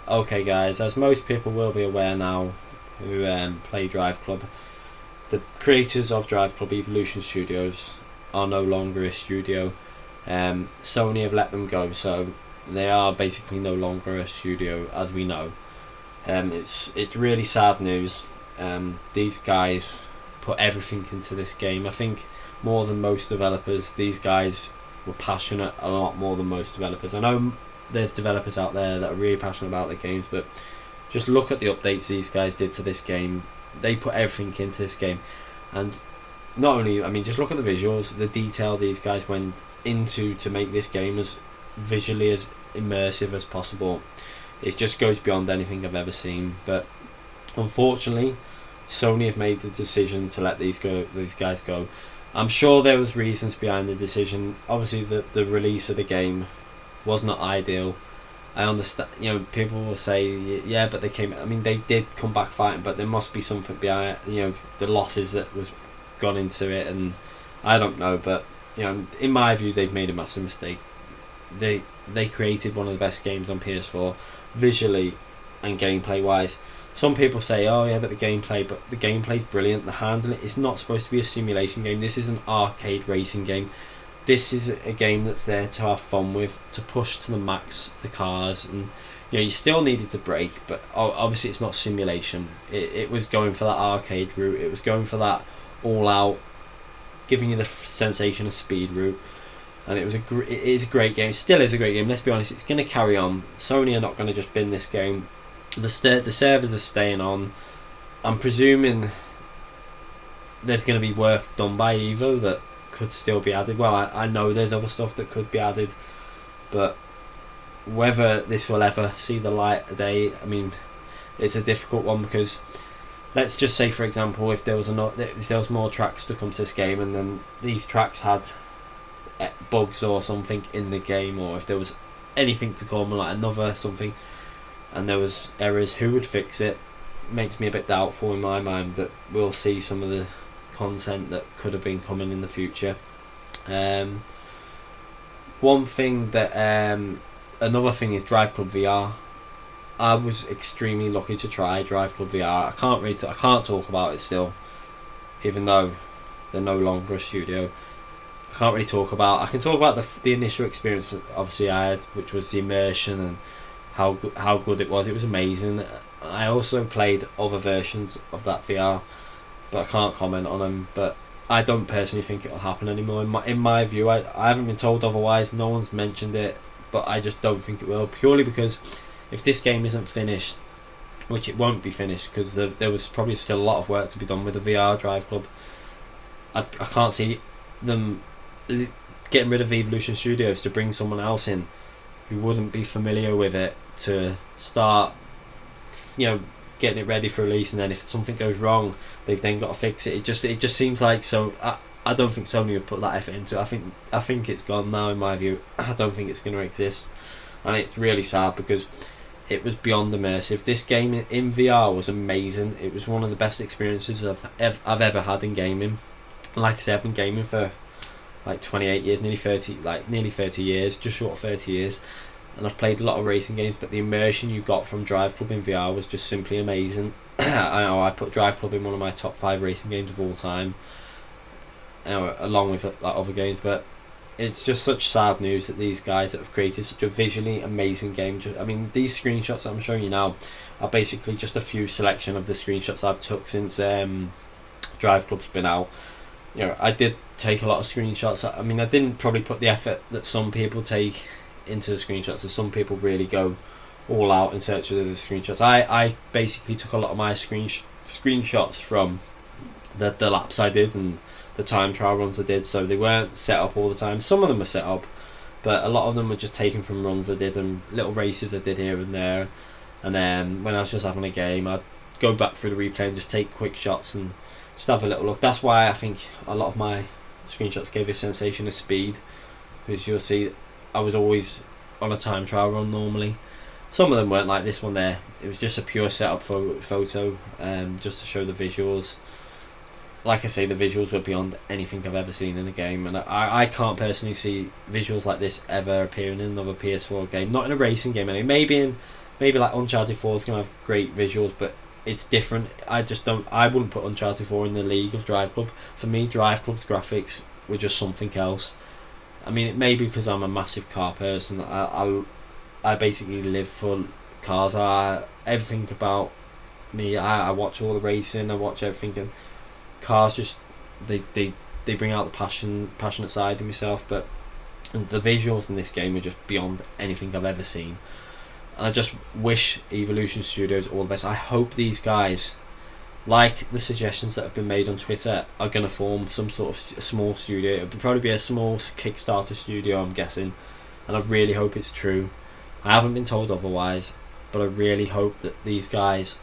Okay guys, as most people will be aware now who play DRIVECLUB, the creators of DRIVECLUB Evolution Studios are no longer a studio. Sony have let them go, so they are basically no longer a studio as we know. It's really sad news. These guys put everything into this game. I think more than most developers, these guys were passionate a lot more than most developers. I know there's developers out there that are really passionate about their games, but just look at the updates these guys did to this game. They put everything into this game, and not only, I mean, just look at the visuals, the detail these guys went into to make this game as visually as immersive as possible. It just goes beyond anything I've ever seen. But unfortunately, Sony have made the decision to let these guys go. I'm sure there was reasons behind the decision. Obviously, the release of the game was not ideal. I understand, people will say, yeah, but they came. I mean, they did come back fighting, but there must be something behind, the losses that was gone into it, and I don't know, but in my view, they've made a massive mistake. They created one of the best games on PS4, visually and gameplay wise. Some people say, oh yeah, but the gameplay's brilliant. The handling, it's not supposed to be a simulation game. This is an arcade racing game. This is a game that's there to have fun with, to push to the max the cars, and you still needed to brake, but obviously it's not simulation. It was going for that arcade route. It was going for that all out, giving you the sensation of speed route, and it is a great game. It still is a great game. Let's be honest, it's going to carry on. Sony are not going to just bin this game. The servers are staying on. I'm presuming there's going to be work done by Evo that could still be added. Well, I know there's other stuff that could be added, but whether this will ever see the light of day, I mean, it's a difficult one, because let's just say, for example, if there was more tracks to come to this game, and then these tracks had bugs or something in the game, or if there was anything to come, like another something, and there was errors, who would fix it? Makes me a bit doubtful in my mind that we'll see some of the content that could have been coming in the future. One thing that another thing is DRIVECLUB VR. I was extremely lucky to try DRIVECLUB VR. I can't talk about it still, even though they're no longer a studio. I can't really talk about. I can talk about the initial experience that obviously I had, which was the immersion and how good it was. It was amazing. I also played other versions of that VR, but I can't comment on them. But I don't personally think it'll happen anymore. In my view, I haven't been told otherwise. No one's mentioned it, but I just don't think it will, purely because if this game isn't finished, which it won't be finished, because there was probably still a lot of work to be done with the VR DRIVECLUB. I can't see them getting rid of Evolution Studios to bring someone else in who wouldn't be familiar with it to start, getting it ready for release, and then if something goes wrong, they've then got to fix it. It just seems like, so I don't think Sony would put that effort into it. I think it's gone now, in my view. I don't think it's going to exist, and it's really sad because it was beyond immersive. This game in VR was amazing. It was one of the best experiences I've ever had in gaming. Like I said, I've been gaming for like 28 years, nearly 30 years, just short of 30 years, and I've played a lot of racing games, but the immersion you got from DRIVECLUB in VR was just simply amazing. I put DRIVECLUB in one of my top 5 racing games of all time, along with other games. But it's just such sad news that these guys that have created such a visually amazing game, I mean, these screenshots that I'm showing you now are basically just a few selection of the screenshots I've took since DRIVECLUB's been out. I did take a lot of screenshots. I mean, I didn't probably put the effort that some people take into the screenshots, so some people really go all out in search of the screenshots. I basically took a lot of my screenshots from the laps I did and the time trial runs I did, so they weren't set up all the time. Some of them were set up, but a lot of them were just taken from runs I did and little races I did here and there. And then when I was just having a game, I'd go back through the replay and just take quick shots and just have a little look. That's why I think a lot of my screenshots gave a sensation of speed, because you'll see I was always on a time trial run normally. Some of them weren't like this one there. It was just a pure setup photo, just to show the visuals. Like I say, the visuals were beyond anything I've ever seen in a game, and I can't personally see visuals like this ever appearing in another PS4 game. Not in a racing game, anyway. Maybe in maybe like Uncharted 4 is gonna have great visuals, but it's different. I wouldn't put Uncharted 4 in the league of Drive Club. For me, Drive Club's graphics were just something else. I mean, it may be because I'm a massive car person. I basically live for cars. Everything about me. I watch all the racing. I watch everything, and cars just they bring out the passionate side of myself. But the visuals in this game are just beyond anything I've ever seen. And I just wish Evolution Studios all the best. I hope these guys, like the suggestions that have been made on Twitter, are going to form some sort of small studio. It'll probably be a small Kickstarter studio, I'm guessing. And I really hope it's true. I haven't been told otherwise, but I really hope that these guys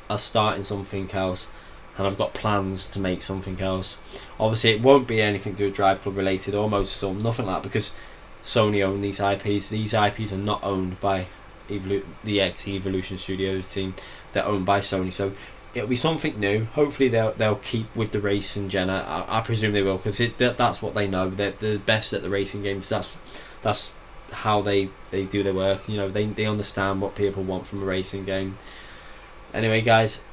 are starting something else, and I've got plans to make something else. Obviously, it won't be anything to do with Drive Club related or MOTORSTORM, nothing like that, because Sony own these IPs. These IPs are not owned by the ex-Evolution Studios team. They're owned by Sony, so it'll be something new. Hopefully they'll keep with the racing gen. I presume they will, because that's what they know. They're the best at the racing games. That's how they do their work. You know, they understand what people want from a racing game. Anyway, guys,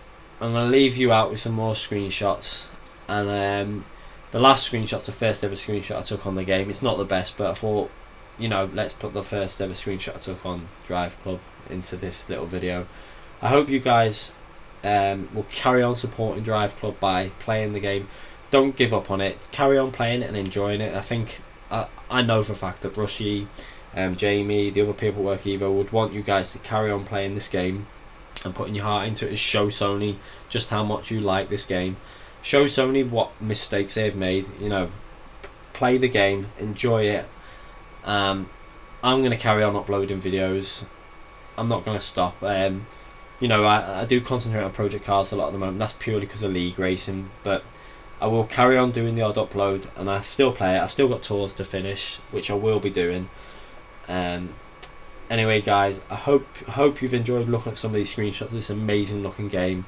I'm going to leave you out with some more screenshots. And the last screenshot's the first ever screenshot I took on the game. It's not the best, but I thought, you know, let's put the first ever screenshot I took on Drive Club into this little video. I hope you guys will carry on supporting Drive Club by playing the game. Don't give up on it. Carry on playing it and enjoying it. I think I know for a fact that Rushy, Jamie, the other people who work Evo would want you guys to carry on playing this game and putting your heart into it, and show Sony just how much you like this game. Show Sony what mistakes they've made. You know, play the game, enjoy it. I'm going to carry on uploading videos. I'm not going to stop. You know, I do concentrate on Project Cars a lot at the moment. That's purely because of league racing, but I will carry on doing the odd upload, and I still play it. I've still got tours to finish, which I will be doing. Anyway, guys, I hope you've enjoyed looking at some of these screenshots of this amazing looking game,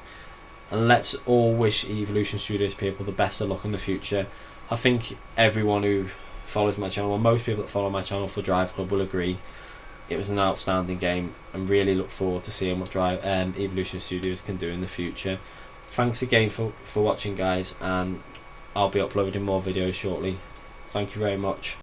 and let's all wish Evolution Studios people the best of luck in the future. I think everyone who follows my channel, or most people that follow my channel for Drive Club, will agree it was an outstanding game, and really look forward to seeing what Evolution Studios can do in the future. Thanks again for watching, guys, and I'll be uploading more videos shortly. Thank you very much.